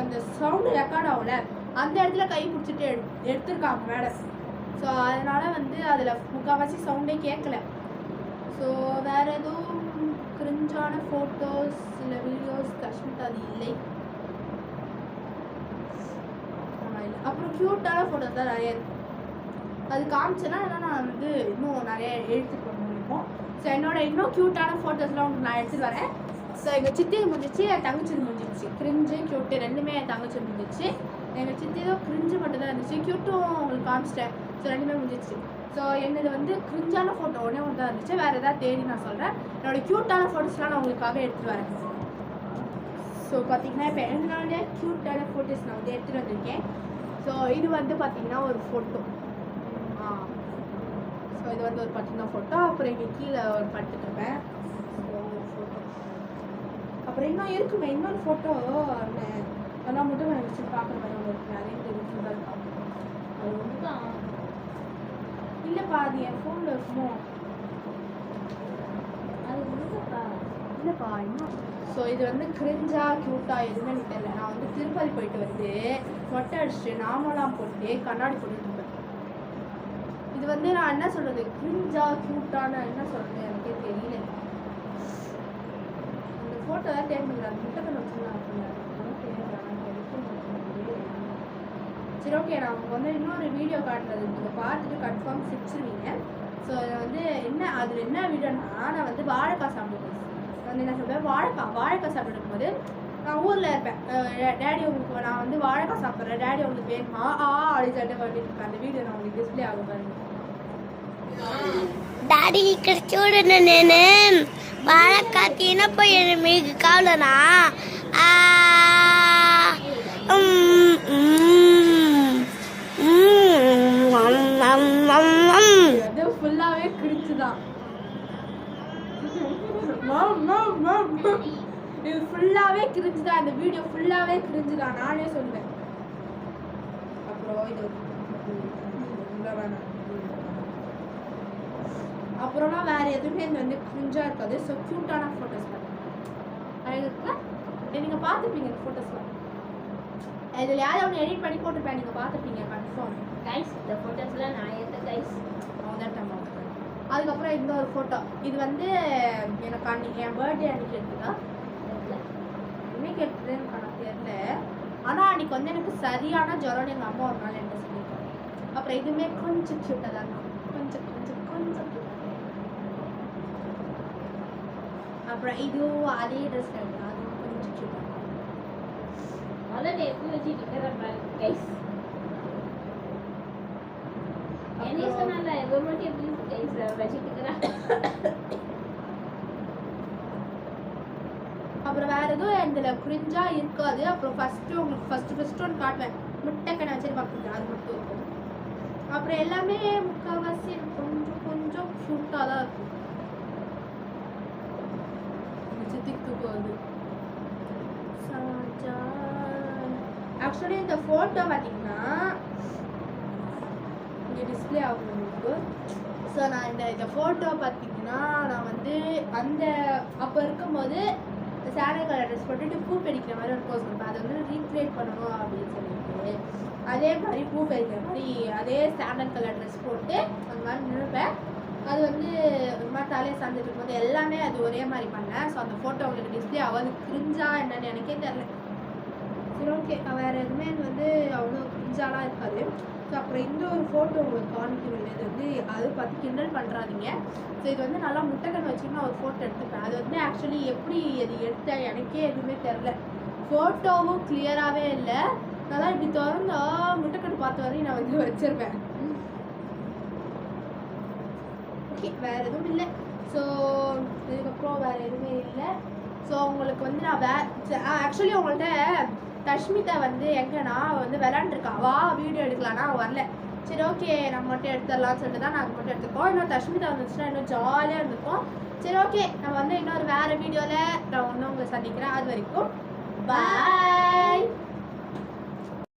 அந்த sound record ஆகல அந்த இடத்துல கை பிடிச்சிட்டு எடுத்திருக்காங்க மேடம். ஸோ அதனால் வந்து அதில் முக்கால்வாசி சவுண்டே கேட்கல. ஸோ வேறு எதுவும் கிரிஞ்சான ஃபோட்டோஸ் இல்லை வீடியோஸ் தஷ்மிதா அது இல்லை. அப்புறம் க்யூட்டான ஃபோட்டோஸ் தான் நிறைய இருக்குது. அது காமிச்சேன்னா நான் வந்து இன்னும் நிறைய எடுத்துகிட்டு வர முடியும். ஸோ என்னோட இன்னும் க்யூட்டான ஃபோட்டோஸ்லாம் உங்களுக்கு நான் எடுத்துகிட்டு வரேன். ஸோ எங்கள் சித்தி முடிஞ்சிச்சு, என் தங்கச்சி முடிஞ்சிச்சு. கிரிஞ்சு க்யூட்டு ரெண்டுமே என் தங்கச்சி முடிஞ்சிச்சு. எங்கள் சித்தியோ கிரிஞ்சு மட்டும் தான் இருந்துச்சு, க்யூட்டும் உங்களுக்கு காமிச்சிட்டேன். ஸோ ரெண்டுமே முடிஞ்சிச்சு. ஸோ என்னது வந்து கிரிஞ்சான ஃபோட்டோ ஒன்றே ஒன்று தான் இருந்துச்சு. வேறு எதாவது தேடி நான் சொல்கிறேன். என்னோட க்யூட்டான ஃபோட்டோஸ்லாம் நான் உங்களுக்காக எடுத்துகிட்டு வரேன். ஸோ பார்த்தீங்கன்னா இப்போ என்னோட க்யூட்டான ஃபோட்டோஸ் நான் வந்து எடுத்துகிட்டு வந்திருக்கேன். ஸோ இது வந்து பார்த்தீங்கன்னா ஒரு ஃபோட்டோ. ஸோ இது வந்து ஒரு பட்டின ஃபோட்டோ. அப்புறம் இங்கே கீழே ஒரு பட்டுருப்பேன். ஸோ ஃபோட்டோ அப்புறம் இன்னும் இருக்குமே இன்னொரு ஃபோட்டோ. அதெல்லாம் மட்டும் நான் வச்சு பார்க்குற மாதிரி உங்களுக்கு நிறைய தெரிஞ்சு தான் இருக்கும். அது ஒன்று தான் இல்லைப்பா, அது என் ஃபோனில் இருக்குமோ அது ஒன்றுப்பா இல்லைப்பா இன்னும். ஸோ இது வந்து கிரிஞ்சா க்யூட்டாக எதுவுமே எனக்கு தெரியல. நான் வந்து திருப்பதி போயிட்டு வந்து மொட்டை அடிச்சுட்டு நாமெல்லாம் போட்டு கண்ணாடி போட்டுட்டு இருப்பேன். இது வந்து நான் என்ன சொல்கிறது, கிரிஞ்சா க்யூட்டான என்ன சொல்கிறது எனக்கே தெரியல. இந்த ஃபோட்டோ தான் தேர்ந்துக்கிறாங்க முட்டைக்கண்ணு வச்சுருந்தாங்க. சரி ஓகே, நான் உங்களுக்கு வந்து இன்னொரு வீடியோ காட்டுறது நீங்கள் பார்த்துட்டு கன்ஃபார்ம் சிரிச்சிருவீங்க. ஸோ இதில் வந்து என்ன அதில் என்ன வீடியோனா நான் வந்து வாழைக்காய் சாப்பிடுவேன். வந்து என்ன சொல்கிறேன், வாழைக்காய் சாப்பிடும் போது நான் ஊரில் இருப்பேன். டேடி உங்களுக்கு நான் வந்து வாழைக்காய் சாப்பிட்றேன், டேடி உங்களுக்கு வேணுமா அப்படின்னு சொல்லிட்டு பண்ணிட்டு இருப்பேன். அந்த வீடியோ நான் உங்களுக்கு டிஸ்பிளே ஆகும் பாருங்க. డాడీ ఇక్కడ చూడండి, నేను వాழைக்காய் తినపోయాను, మీకు కావాలనా? அது ஃபுல்லாகவே கிரிச்சு தான். இது ஃபுல்லாகவே கிரிஞ்சு தான். இந்த வீடியோ ஃபுல்லாகவே கிரிஞ்சு தான், நானே சொல்லுவேன். அப்புறம் இது அப்புறம்லாம் வேறு எதுவுமே இது வந்து கிரிஞ்சாக இருக்காது. ஸோ க்யூட்டான ஃபோட்டோஸ் இருக்குல்ல, நீங்கள் பார்த்துப்பீங்க இந்த ஃபோட்டோஸ்லாம். இதில் யாரும் ஒன்று எடிட் பண்ணி போட்டுருப்பேன், நீங்கள் பார்த்துப்பீங்க கன்ஃபார்ம். கைஸ் இந்த ஃபோட்டோஸ்லாம் நான் எடுத்த கைஸ். அதுக்கப்புறம் இந்த ஒரு ஃபோட்டோ, இது வந்து எனக்கு அன்றைக்கி என் பர்த்டே அன்றைக்கி எடுத்துக்கா இன்னைக்கு எடுத்துன்னு எனக்கு தெரியல. ஆனால் அன்றைக்கி வந்து எனக்கு சரியான ஜுரம் எங்கள் அம்மா ஒரு நாள் என்கிட்ட சொல்லியிருக்காங்க. அப்புறம் இதுவுமே கொஞ்சம் க்யூட்டாக தான் கொஞ்சம் கொஞ்சம் கொஞ்சம். அப்புறம் இதுவும் அதே ட்ரெஸ் எடுத்து அதுவும் கொஞ்சம் க்யூட்டாக. அதான் எப்படி வச்சுட்டு கைஸ் என்ன சொன்னால கவர்மெண்ட் எப்படி கைஸ் வச்சுட்டுக்கிறா. அப்புறம் வேற எதுவும் இதில் கிரிஞ்சா இருக்காது. அப்புறம் ஃபஸ்ட்டு உங்களுக்கு ஃபஸ்ட்டு ஒன்று காட்டுவேன், முட்டைக்கண்ணை வச்சு பார்க்குறது, அது மட்டும் இருக்கும். அப்புறம் எல்லாமே முக்கால்வாசி கொஞ்சம் கொஞ்சம் க்யூட்டாக தான் இருக்கும். சித்திக்கு தூக்குவது ஆக்சுவலி இந்த ஃபோட்டோ பார்த்தீங்கன்னா இங்கே டிஸ்பிளே ஆகும் உங்களுக்கு. ஸோ நான் இந்த ஃபோட்டோ பார்த்தீங்கன்னா நான் வந்து அப்போ இருக்கும்போது சாண்டல் கலர் ட்ரெஸ் போட்டுட்டு பூ பறிக்கிற மாதிரி ஒரு போஸ் கொடுப்பேன். அதை வந்து ரீக்ரியேட் பண்ணணும் அப்படின்னு சொல்லிட்டு அதே மாதிரி பூ பறிக்கிற மாதிரி அதே சாண்டல் கலர் ட்ரெஸ் போட்டு அந்த மாதிரி நினைப்பேன். அது வந்து ஒரு மாதிரி தலையை சார்ந்துட்டு இருக்கும்போது எல்லாமே அது ஒரே மாதிரி பண்ணேன். ஸோ அந்த ஃபோட்டோ உங்களுக்கு டிஸ்பிளே ஆகாது. கிரிஞ்சா என்னன்னு எனக்கே தெரில. சரி ஓகே, வேறு எதுவுமே இது வந்து அவ்வளோ கிரிஞ்சாலாம் இருக்காது. ஸோ அப்புறம் இந்த ஒரு ஃபோட்டோ உங்களுக்கு காமிக்க வேண்டியது வந்து அது பார்த்து கிண்டல் பண்ணுறாதீங்க. ஸோ இது வந்து நல்லா முட்டைக்கண்ணு வச்சுன்னா ஒரு ஃபோட்டோ எடுத்துப்பேன். அது வந்து ஆக்சுவலி எப்படி அது எடுத்தேன் எனக்கே எதுவுமே தெரில. ஃபோட்டோவும் கிளியராகவே இல்லை. நல்லா இப்படி திறந்தா முட்டைக்கண்ணு பார்த்த வரையும் நான் வந்து வச்சுருப்பேன். ஓகே, வேறு எதுவும் இல்லை. ஸோ இதுக்கப்புறம் வேறு எதுவுமே இல்லை. ஸோ உங்களுக்கு வந்து நான் ஆக்சுவலி உங்கள்கிட்ட தஷ்மிதா வந்து எங்கன்னா வந்து விளாண்டுருக்கா, வா வீடியோ எடுக்கலான்னா வரல. சரி ஓகே நம்ம மட்டும் எடுத்துடலாம்னு சொல்லிட்டு தான் நாங்கள் மட்டும் எடுத்துருக்கோம். இன்னும் தஷ்மிதா வந்துச்சுன்னா இன்னும் ஜாலியாக இருந்திருக்கோம். சரி ஓகே, நம்ம வந்து இன்னொரு வேறு வீடியோவில் நான் ஒன்று உங்களை சந்திக்கிறேன். அது வரைக்கும் பாய்.